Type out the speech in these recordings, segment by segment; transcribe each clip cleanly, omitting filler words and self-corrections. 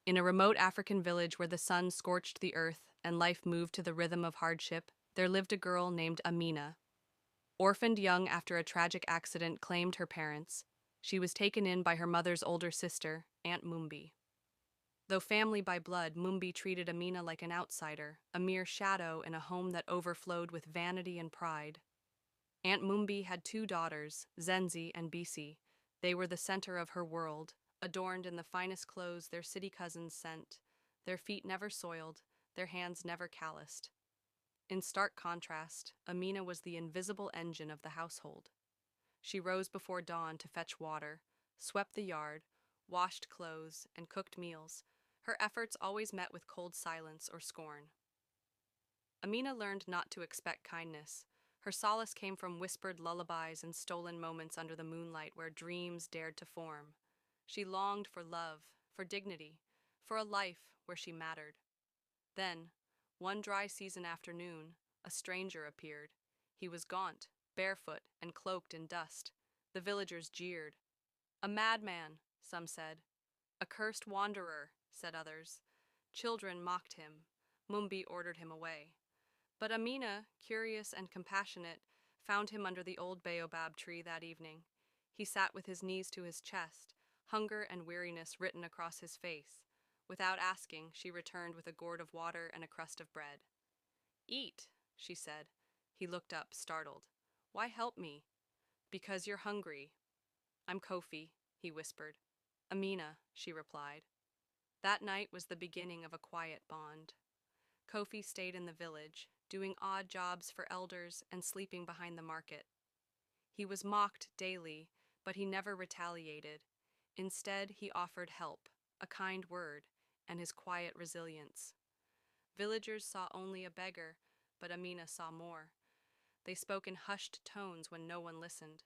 In a remote African village where the sun scorched the earth and life moved to the rhythm of hardship, there lived a girl named Amina. Orphaned young after a tragic accident claimed her parents, she was taken in by her mother's older sister, Aunt Mumbi. Though family by blood, Mumbi treated Amina like an outsider, a mere shadow in a home that overflowed with vanity and pride. Aunt Mumbi had two daughters, Zenzi and Bisi. They were the center of her world, adorned in the finest clothes their city cousins sent, their feet never soiled, their hands never calloused. In stark contrast, Amina was the invisible engine of the household. She rose before dawn to fetch water, swept the yard, washed clothes, and cooked meals, her efforts always met with cold silence or scorn. Amina learned not to expect kindness. Her solace came from whispered lullabies and stolen moments under the moonlight where dreams dared to form. She longed for love, for dignity, for a life where she mattered. Then, one dry season afternoon, a stranger appeared. He was gaunt, barefoot, and cloaked in dust. The villagers jeered. "A madman," some said. "A cursed wanderer," said others. Children mocked him. Mumbi ordered him away. But Amina, curious and compassionate, found him under the old baobab tree that evening. He sat with his knees to his chest, hunger and weariness written across his face. Without asking, she returned with a gourd of water and a crust of bread. "Eat," she said. He looked up, startled. "Why help me?" "Because you're hungry." "I'm Kofi," he whispered. "Amina," she replied. That night was the beginning of a quiet bond. Kofi stayed in the village, doing odd jobs for elders and sleeping behind the market. He was mocked daily, but he never retaliated. Instead, he offered help, a kind word, and his quiet resilience. Villagers saw only a beggar, but Amina saw more. They spoke in hushed tones when no one listened.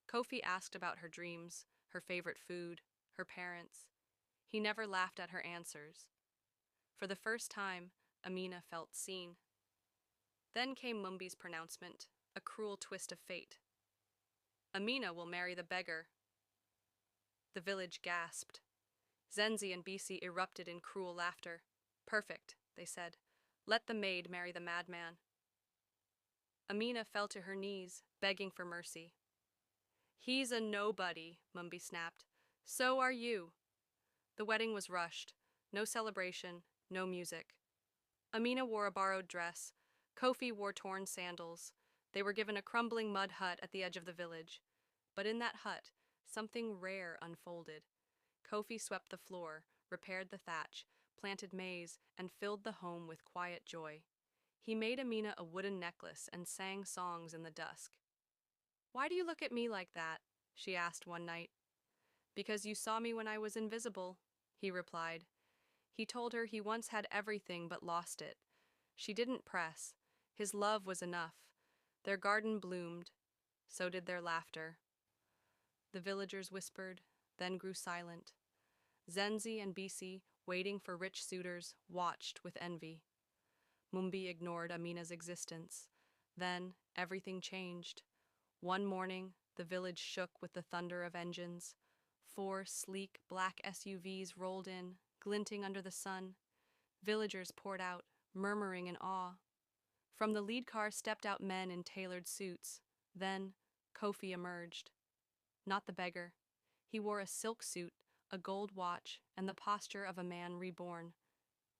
Kofi asked about her dreams, her favorite food, her parents. He never laughed at her answers. For the first time, Amina felt seen. Then came Mumbi's pronouncement, a cruel twist of fate. "Amina will marry the beggar." The village gasped. Zenzi and Bisi erupted in cruel laughter. "Perfect," they said. "Let the maid marry the madman." Amina fell to her knees, begging for mercy. "He's a nobody," Mumbi snapped. "So are you." The wedding was rushed. No celebration, no music. Amina wore a borrowed dress. Kofi wore torn sandals. They were given a crumbling mud hut at the edge of the village. But in that hut, something rare unfolded. Kofi swept the floor, repaired the thatch, planted maize, and filled the home with quiet joy. He made Amina a wooden necklace and sang songs in the dusk. "Why do you look at me like that?" she asked one night. "Because you saw me when I was invisible," he replied. He told her he once had everything but lost it. She didn't press. His love was enough. Their garden bloomed. So did their laughter. The villagers whispered, then grew silent. Zenzi and Bisi, waiting for rich suitors, watched with envy. Mumbi ignored Amina's existence. Then everything changed. One morning, the village shook with the thunder of engines. 4 sleek black SUVs rolled in, glinting under the sun. Villagers poured out, murmuring in awe. From the lead car stepped out men in tailored suits. Then, Kofi emerged. Not the beggar. He wore a silk suit, a gold watch, and the posture of a man reborn.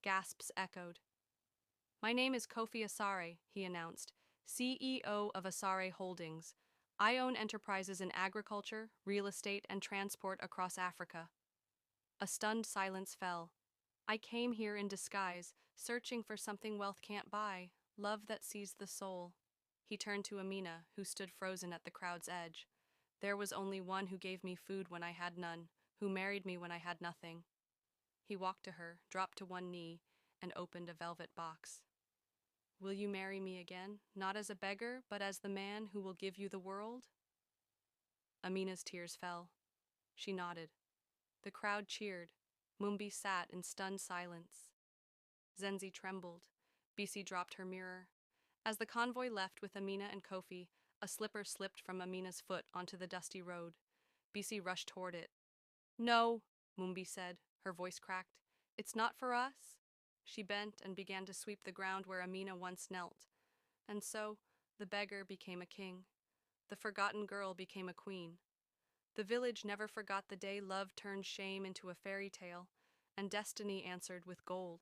Gasps echoed. "My name is Kofi Asare," he announced, CEO of Asare Holdings. "I own enterprises in agriculture, real estate, and transport across Africa." A stunned silence fell. "I came here in disguise, searching for something wealth can't buy, love that sees the soul." He turned to Amina, who stood frozen at the crowd's edge. "There was only one who gave me food when I had none, who married me when I had nothing." He walked to her, dropped to one knee, and opened a velvet box. "Will you marry me again, not as a beggar, but as the man who will give you the world?" Amina's tears fell. She nodded. The crowd cheered. Mumbi sat in stunned silence. Zenzi trembled. Bisi dropped her mirror. As the convoy left with Amina and Kofi, a slipper slipped from Amina's foot onto the dusty road. Bisi rushed toward it. "No," Mumbi said, Her voice cracked. It's not for us? She bent and began to sweep the ground where Amina once knelt. And so, the beggar became a king. The forgotten girl became a queen. The village never forgot the day love turned shame into a fairy tale, and destiny answered with gold.